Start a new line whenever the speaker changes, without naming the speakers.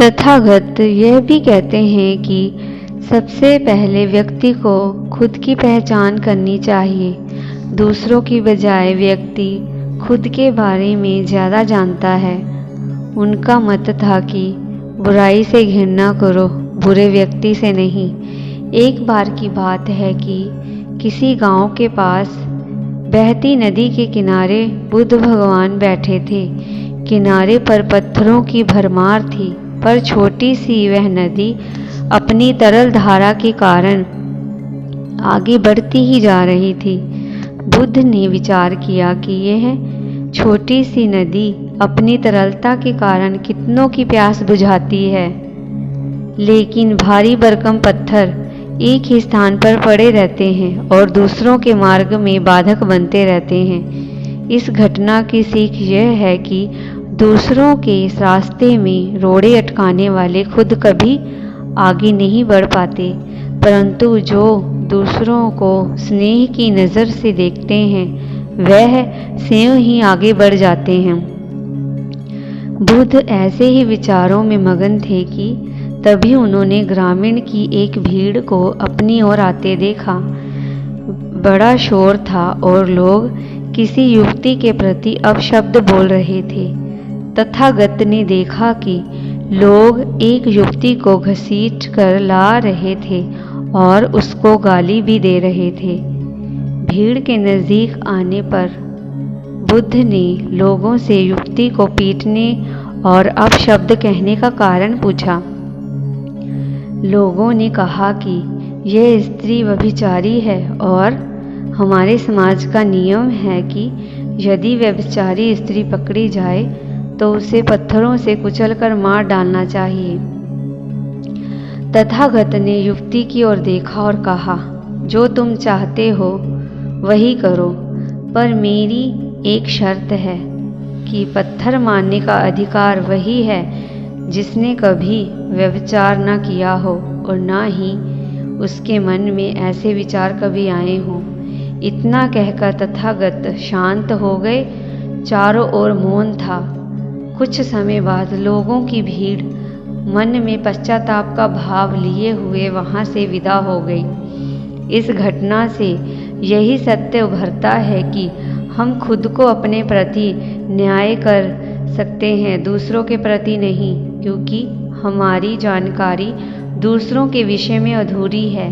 तथागत यह भी कहते हैं कि सबसे पहले व्यक्ति को खुद की पहचान करनी चाहिए। दूसरों की बजाय व्यक्ति खुद के बारे में ज़्यादा जानता है। उनका मत था कि बुराई से घृणा करो, बुरे व्यक्ति से नहीं। एक बार की बात है कि किसी गांव के पास बहती नदी के किनारे बुद्ध भगवान बैठे थे। किनारे पर पत्थरों की भरमार थी, पर छोटी सी वह नदी अपनी तरल धारा के कारण आगे बढ़ती ही जा रही थी। बुद्ध ने विचार किया कि यह छोटी सी नदी अपनी तरलता के कारण कितनों की प्यास बुझाती है, लेकिन भारी भरकम पत्थर एक ही स्थान पर पड़े रहते हैं और दूसरों के मार्ग में बाधक बनते रहते हैं। इस घटना की सीख यह है कि दूसरों के रास्ते में रोड़े अटकाने वाले खुद कभी आगे नहीं बढ़ पाते, परंतु जो दूसरों को स्नेह की नज़र से देखते हैं वह स्वयं ही आगे बढ़ जाते हैं। बुद्ध ऐसे ही विचारों में मगन थे कि तभी उन्होंने ग्रामीण की एक भीड़ को अपनी ओर आते देखा। बड़ा शोर था और लोग किसी युवती के प्रति अपशब्द बोल रहे थे। तथागत ने देखा कि लोग एक युवती को घसीट कर ला रहे थे और उसको गाली भी दे रहे थे। भीड़ के नज़दीक आने पर बुद्ध ने लोगों से युवती को पीटने और अपशब्द कहने का कारण पूछा। लोगों ने कहा कि यह स्त्री व्यभिचारी है और हमारे समाज का नियम है कि यदि व्यभिचारी स्त्री पकड़ी जाए तो उसे पत्थरों से कुचलकर मार डालना चाहिए। तथागत ने युवती की ओर देखा और कहा, जो तुम चाहते हो वही करो, पर मेरी एक शर्त है कि पत्थर मारने का अधिकार वही है जिसने कभी व्यभिचार न किया हो और न ही उसके मन में ऐसे विचार कभी आए हों। इतना कहकर तथागत शांत हो गए। चारों ओर मौन था। कुछ समय बाद लोगों की भीड़ मन में पश्चाताप का भाव लिए हुए वहां से विदा हो गई। इस घटना से यही सत्य उभरता है कि हम खुद को अपने प्रति न्याय कर सकते हैं, दूसरों के प्रति नहीं, क्योंकि हमारी जानकारी दूसरों के विषय में अधूरी है।